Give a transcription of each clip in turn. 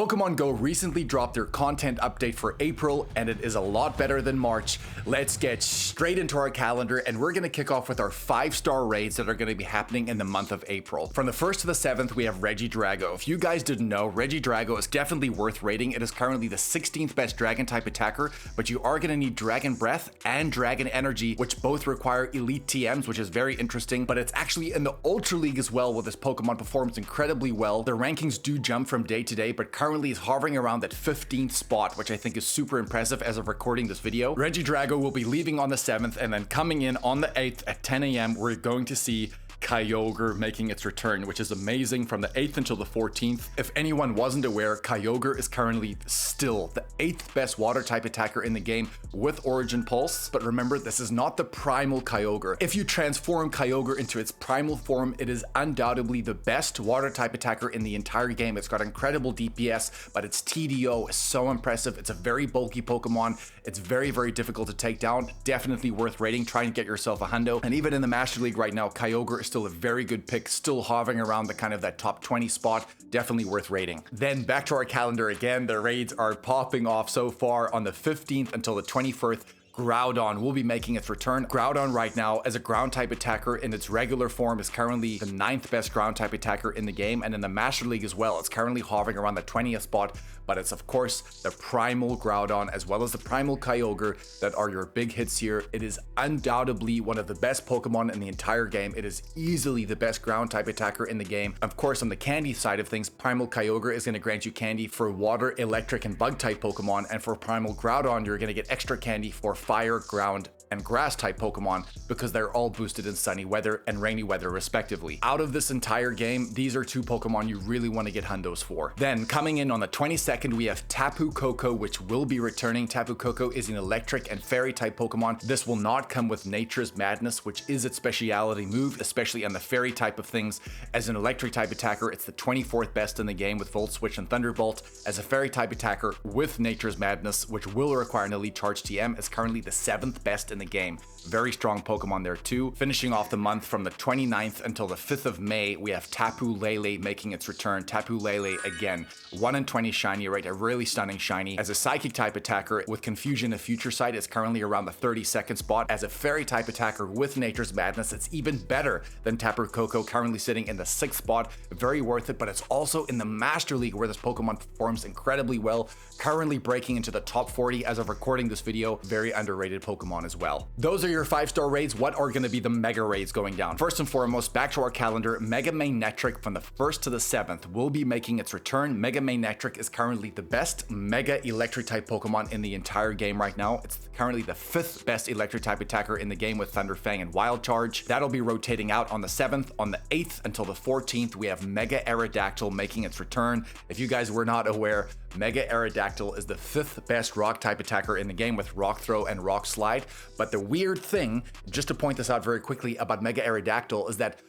Pokemon GO recently dropped their content update for April, and it is a lot better than March. Let's get straight into our calendar, and we're going to kick off with our 5-star raids that are going to be happening in the month of April. From the 1st to the 7th, we have Regidrago. If you guys didn't know, Regidrago is definitely worth raiding. It is currently the 16th best Dragon-type attacker, but you are going to need Dragon Breath and Dragon Energy, which both require Elite TMs, which is very interesting, but it's actually in the Ultra League as well, where this Pokemon performs incredibly well. The rankings do jump from day to day, but currently is hovering around that 15th spot, which I think is super impressive as of recording this video. Regidrago will be leaving on the 7th, and then coming in on the 8th at 10 AM, we're going to see Kyogre making its return, which is amazing, from the 8th until the 14th. If anyone wasn't aware, Kyogre is currently still the 8th best water type attacker in the game with Origin Pulse. But remember, this is not the primal Kyogre. If you transform Kyogre into its primal form, it is undoubtedly the best water type attacker in the entire game. It's got incredible DPS, but its TDO is so impressive. It's a very bulky Pokemon. It's very, very difficult to take down. Definitely worth raiding. Try and get yourself a hundo. And even in the Master League right now, Kyogre is still a very good pick, still hovering around the kind of that top 20 spot. Definitely worth raiding. Then back to our calendar again. The raids are popping off so far. On the 15th until the 21st, Groudon will be making its return. Groudon right now, as a ground type attacker in its regular form, is currently the 9th best ground type attacker in the game, and in the Master League as well, it's currently hovering around the 20th spot. But it's of course the primal Groudon as well as the primal Kyogre that are your big hits here. It is undoubtedly one of the best Pokemon in the entire game. It is easily the best ground type attacker in the game. Of course, on the candy side of things, primal Kyogre is going to grant you candy for water, electric, and bug type Pokemon, and for primal Groudon, you're going to get extra candy for fire, ground, and grass type Pokemon, because they're all boosted in sunny weather and rainy weather respectively. Out of this entire game, these are two Pokemon you really want to get hundos for. Then coming in on the 22nd, we have Tapu Koko, which will be returning. Tapu Koko is an electric and fairy type Pokemon. This will not come with Nature's Madness, which is its speciality move, especially on the fairy type of things. As an electric type attacker, it's the 24th best in the game with Volt Switch and Thunderbolt. As a fairy type attacker with Nature's Madness, which will require an Elite Charge TM, is currently the 7th best in the game. Very strong Pokemon there too. Finishing off the month from the 29th until the 5th of May, we have Tapu Lele making its return. Tapu Lele, again, 1 in 20 shiny rate, a really stunning shiny. As a psychic type attacker with Confusion of Future Sight, is currently around the 32nd spot. As a fairy type attacker with Nature's Madness, it's even better than Tapu Koko, currently sitting in the 6th spot. Very worth it, but it's also in the Master League where this Pokemon performs incredibly well, currently breaking into the top 40 as of recording this video. Very underrated Pokemon as well. Those are your 5-star raids. What are going to be the mega raids going down? First and foremost, back to our calendar, Mega Magnetric from the 1st to the 7th will be making its return. Mega Magnetric is currently the best Mega Electric type Pokemon in the entire game right now. It's currently the 5th best Electric type attacker in the game with Thunder Fang and Wild Charge. That'll be rotating out on the 7th. On the 8th until the 14th, we have Mega Aerodactyl making its return. If you guys were not aware, Mega Aerodactyl is the 5th best rock type attacker in the game with Rock Throw and Rock Slide. But the weird thing, just to point this out very quickly about Mega Aerodactyl, is that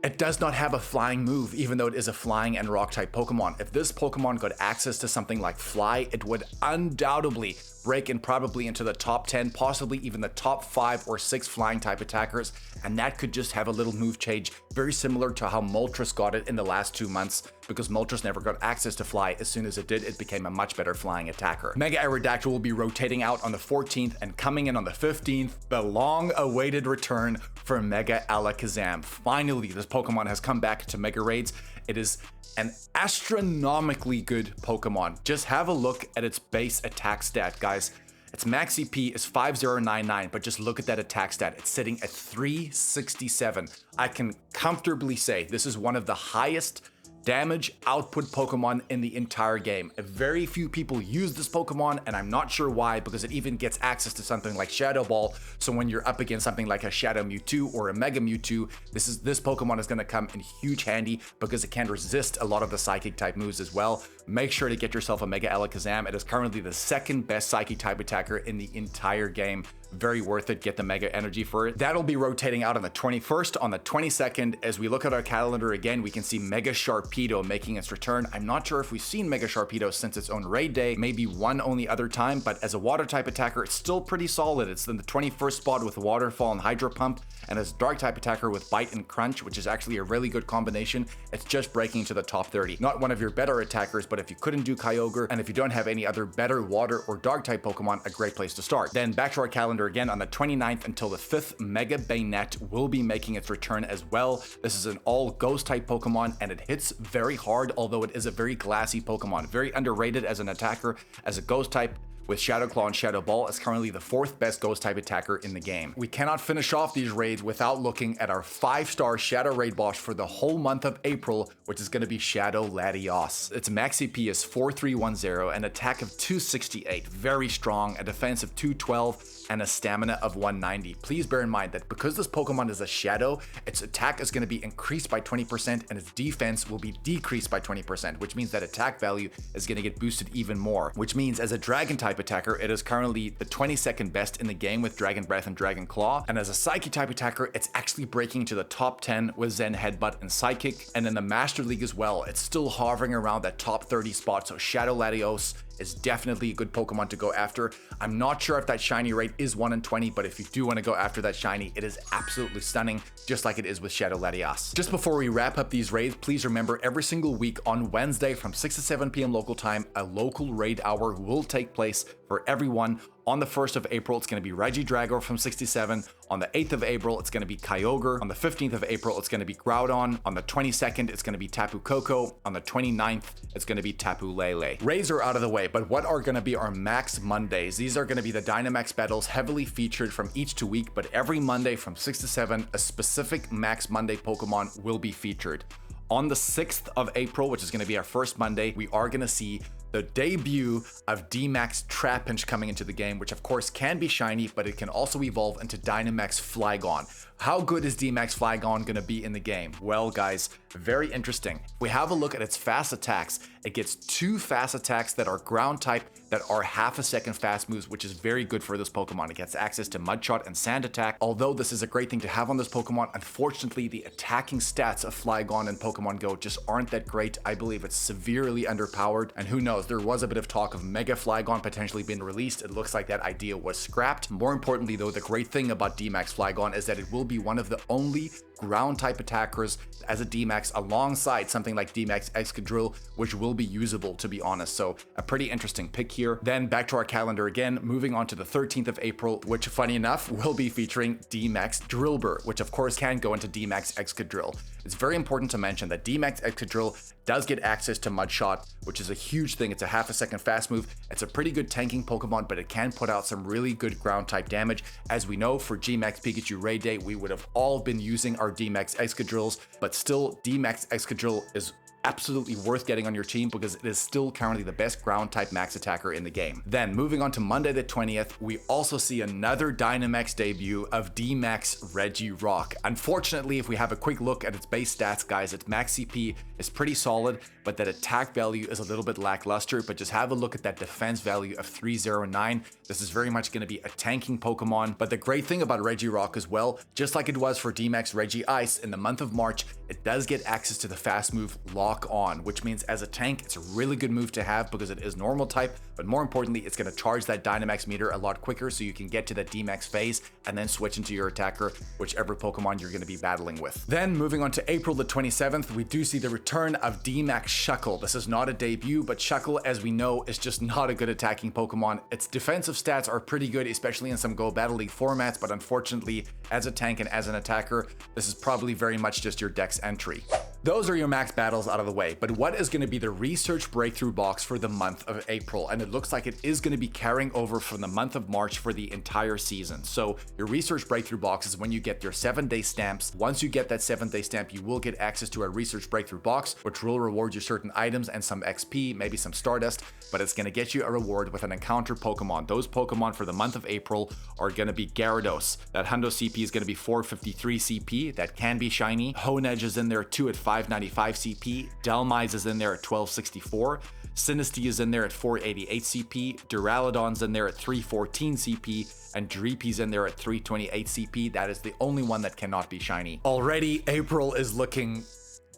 it does not have a flying move, even though it is a flying and rock type Pokemon. If this Pokemon got access to something like Fly, it would undoubtedly break in probably into the top 10, possibly even the top 5 or 6 flying type attackers, and that could just have a little move change, very similar to how Moltres got it in the last 2 months, because Moltres never got access to Fly. As soon as it did, it became a much better flying attacker. Mega Aerodactyl will be rotating out on the 14th, and coming in on the 15th, the long-awaited return for Mega Alakazam. Finally, this Pokemon has come back to Mega Raids. It is an astronomically good Pokemon. Just have a look at its base attack stat, guys. Its max CP is 5099, but just look at that attack stat. It's sitting at 367. I can comfortably say this is one of the highest damage output Pokemon in the entire game. Very few people use this Pokemon, and I'm not sure why, because it even gets access to something like Shadow Ball. So when you're up against something like a Shadow Mewtwo or a Mega Mewtwo, this Pokemon is going to come in huge handy because it can resist a lot of the Psychic type moves as well. Make sure to get yourself a Mega Alakazam. It is currently the 2nd best Psychic type attacker in the entire game. Very worth it. Get the Mega Energy for it. That'll be rotating out on the 21st. On the 22nd, as we look at our calendar again, we can see Mega Sharpedo making its return. I'm not sure if we've seen Mega Sharpedo since its own raid day, maybe one only other time, but as a water type attacker, it's still pretty solid. It's in the 21st spot with Waterfall and Hydro Pump, and as dark type attacker with Bite and Crunch, which is actually a really good combination. It's just breaking into the top 30. Not one of your better attackers, but but if you couldn't do Kyogre, and if you don't have any other better water or dark type Pokemon, a great place to start. Then back to our calendar again, on the 29th until the 5th, Mega Bayonet will be making its return as well. This is an all ghost type Pokemon, and it hits very hard, although it is a very glassy Pokemon. Very underrated as an attacker, as a ghost type, with Shadow Claw and Shadow Ball as currently the 4th best ghost type attacker in the game. We cannot finish off these raids without looking at our 5-star Shadow Raid boss for the whole month of April, which is going to be Shadow Latios. Its max CP is 4310, an attack of 268, very strong, a defense of 212, and a stamina of 190. Please bear in mind that because this Pokemon is a Shadow, its attack is going to be increased by 20% and its defense will be decreased by 20%, which means that attack value is going to get boosted even more, which means as a Dragon type attacker, it is currently the 22nd best in the game with Dragon Breath and Dragon Claw, and as a Psychic type attacker, it's actually breaking into the top 10 with Zen Headbutt and Psychic, and in the Master League as well, it's still hovering around that top 30 spot, so Shadow Latios is definitely a good Pokemon to go after. I'm not sure if that shiny rate is 1 in 20, but if you do want to go after that shiny, it is absolutely stunning, just like it is with Shadow Latias. Just before we wrap up these raids, please remember every single week on Wednesday from 6 to 7 p.m. local time, a local raid hour will take place for everyone. On the 1st of April, it's going to be Regidrago from 67. On the 8th of April, it's going to be Kyogre. On the 15th of April, it's going to be Groudon. On the 22nd, it's going to be Tapu Koko. On the 29th, it's going to be Tapu Lele. Raids are out of the way, but what are going to be our Max Mondays? These are going to be the Dynamax battles heavily featured from each to week, but every Monday from 6 to 7, a specific Max Monday Pokemon will be featured. On the 6th of April, which is going to be our first Monday, we are going to see the debut of D-Max Trapinch coming into the game, which of course can be shiny, but it can also evolve into Dynamax Flygon. How good is D-Max Flygon going to be in the game? Well, guys, very interesting. If we have a look at its fast attacks, it gets 2 fast attacks that are ground type that are half a second fast moves, which is very good for this Pokemon. It gets access to Mud Shot and Sand Attack. Although this is a great thing to have on this Pokemon, unfortunately, the attacking stats of Flygon and Pokemon Go just aren't that great. I believe it's severely underpowered, and who knows, there was a bit of talk of Mega Flygon potentially being released. It looks like that idea was scrapped. More importantly though, the great thing about D-Max Flygon is that it will be one of the only ground type attackers as a D-Max alongside something like D-Max Excadrill, which will be usable, to be honest. So a pretty interesting pick here. Then back to our calendar again, moving on to the 13th of April, which funny enough will be featuring D-Max Drillbur, which of course can go into D-Max Excadrill. It's very important to mention that D-Max Excadrill does get access to Mud Shot, which is a huge thing. It's a half a second fast move. It's a pretty good tanking Pokemon, but it can put out some really good ground type damage. As we know, for G-Max Pikachu Raid Day, we would have all been using our D-Max Excadrills, but still D-Max Excadrill is absolutely worth getting on your team because it is still currently the best ground type max attacker in the game. Then moving on to Monday the 20th, we also see another Dynamax debut of D-Max Regirock. Unfortunately, if we have a quick look at its base stats, guys, its max CP is pretty solid, but that attack value is a little bit lackluster. But just have a look at that defense value of 309. This is very much going to be a tanking Pokemon. But the great thing about Regirock as well, just like it was for D-Max Regice in the month of March, it does get access to the fast move Lock On, which means as a tank, it's a really good move to have because it is normal type, but more importantly, it's going to charge that Dynamax meter a lot quicker so you can get to that D-Max phase and then switch into your attacker, whichever Pokemon you're going to be battling with. Then moving on to April the 27th, we do see the return of D-Max Shuckle. This is not a debut, but Shuckle, as we know, is just not a good attacking Pokemon. Its defensive stats are pretty good, especially in some Go Battle League formats, but unfortunately, as a tank and as an attacker, this is probably very much just your deck's entry. Those are your max battles out of the way, but what is going to be the research breakthrough box for the month of April? And it looks like it is going to be carrying over from the month of March for the entire season. So your research breakthrough box is when you get your 7-day stamps. Once you get that 7-day stamp, you will get access to a research breakthrough box, which will reward you certain items and some XP, maybe some Stardust, but it's going to get you a reward with an encounter Pokemon. Those Pokemon for the month of April are going to be Gyarados. That Hundo CP is going to be 453 CP. That can be shiny. Honedge is in there too at 595 CP. Delmise is in there at 1264. Sinistea is in there at 488 CP. Duraludon's in there at 314 CP. And Dreepy's in there at 328 CP. That is the only one that cannot be shiny. Already, April is looking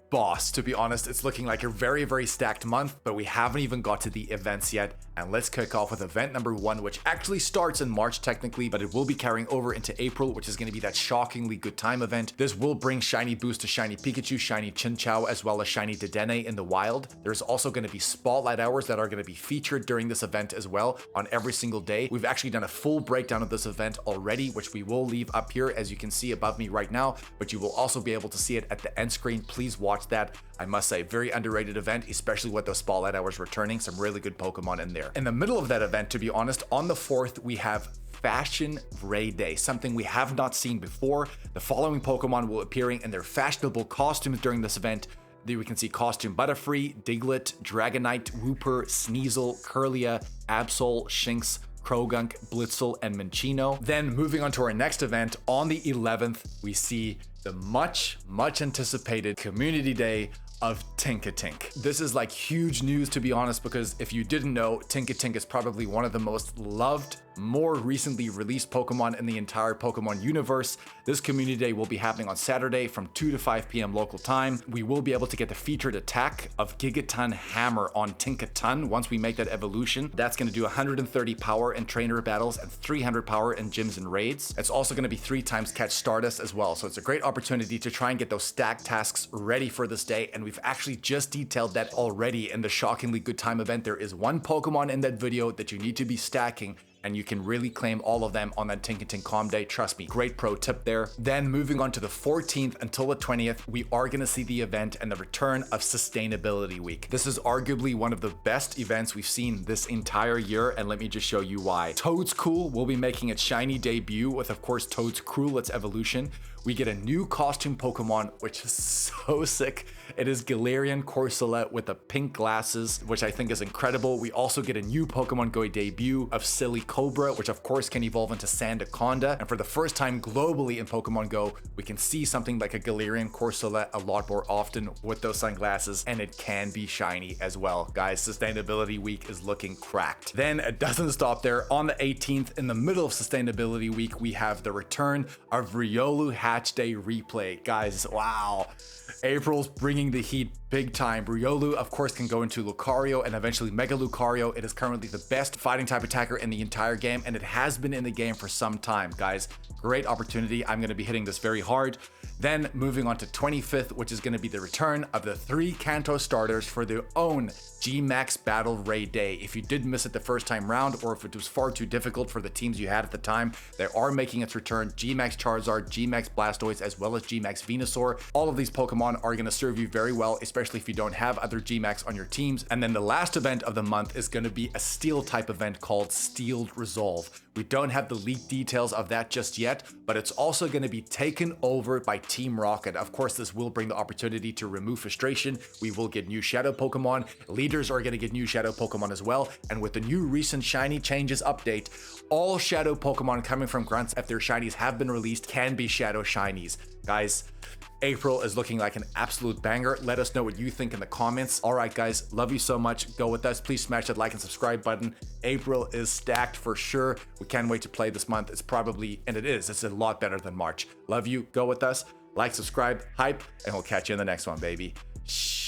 boss. To be honest, it's looking like a very, very stacked month, but we haven't even got to the events yet. And let's kick off with event number 1, which actually starts in March technically, but it will be carrying over into April, which is going to be that shockingly good time event. This will bring shiny boost to shiny Pikachu, shiny Chinchou, as well as shiny Dedenne in the wild. There's also going to be spotlight hours that are going to be featured during this event as well on every single day. We've actually done a full breakdown of this event already, which we will leave up here as you can see above me right now, but you will also be able to see it at the end screen. Please watch that. I must say, very underrated event, especially with those spotlight hours returning. Some really good Pokemon in there. In the middle of that event, to be honest, on the 4th, we have Fashion Raid Day, something we have not seen before. The following Pokemon will appearing in their fashionable costumes during this event. There we can see Costume Butterfree, Diglett, Dragonite, Wooper, Sneasel, Kirlia, Absol, Shinx, Krogunk, Blitzel, and Minccino. Then moving on to our next event, on the 11th, we see the much anticipated Community Day of Tinkatink. This is like huge news, to be honest, because if you didn't know, Tinkatink is probably one of the most loved, more recently released Pokemon in the entire Pokemon universe. This Community Day will be happening on Saturday from 2 to 5 p.m. local time. We will be able to get the featured attack of Gigaton Hammer on Tinkaton once we make that evolution. That's going to do 130 power in trainer battles and 300 power in gyms and raids. It's also going to be 3 times catch Stardust as well, so it's a great opportunity to try and get those stack tasks ready for this day, and we've actually just detailed that already in the shockingly good time event. There is one Pokemon in that video that you need to be stacking, and you can really claim all of them on that Tinkatink Com Day. Trust me, great pro tip there. Then moving on to the 14th until the 20th, we are going to see the event and the return of Sustainability Week. This is arguably one of the best events we've seen this entire year, and let me just show you why. Toadscool will be making its shiny debut with, of course, Toadscruel, its evolution. We get a new costume Pokemon, which is so sick. It is Galarian Corsola with the pink glasses, which I think is incredible. We also get a new Pokemon Go debut of Silly Cobra, which of course can evolve into Sandaconda. And for the first time globally in Pokemon Go, we can see something like a Galarian Corsola a lot more often with those sunglasses, and it can be shiny as well. Guys, Sustainability Week is looking cracked. Then it doesn't stop there. On the 18th, in the middle of Sustainability Week, we have the return of Riolu Hatch Day Replay. Guys, wow. April's bringing the heat big time. Riolu, of course, can go into Lucario and eventually Mega Lucario. It is currently the best fighting type attacker in the entire game, and it has been in the game for some time, guys. Great opportunity. I'm going to be hitting this very hard. Then moving on to 25th, which is going to be the return of the 3 Kanto starters for their own G-Max Battle Raid Day. If you did miss it the first time round, or if it was far too difficult for the teams you had at the time, they are making its return. G-Max Charizard, G-Max Blastoise, as well as G-Max Venusaur. All of these Pokemon are going to serve you very well, especially if you don't have other G-Max on your teams. And then the last event of the month is going to be a Steel type event called Steeled Resolve. We don't have the leaked details of that just yet, but it's also going to be taken over by Team Rocket. Of course, this will bring the opportunity to remove frustration. We will get new Shadow Pokemon. Leaders are going to get new Shadow Pokemon as well. And with the new recent Shiny Changes update, all Shadow Pokemon coming from grunts if their Shinies have been released can be Shadow Shinies. Guys, April is looking like an absolute banger. Let us know what you think in the comments. All right, guys, love you so much. Go with us. Please smash that like and subscribe button. April is stacked for sure. We can't wait to play this month. It's probably, and it is, it's a lot better than March. Love you. Go with us. Like, subscribe, hype, and we'll catch you in the next one, baby. Shh.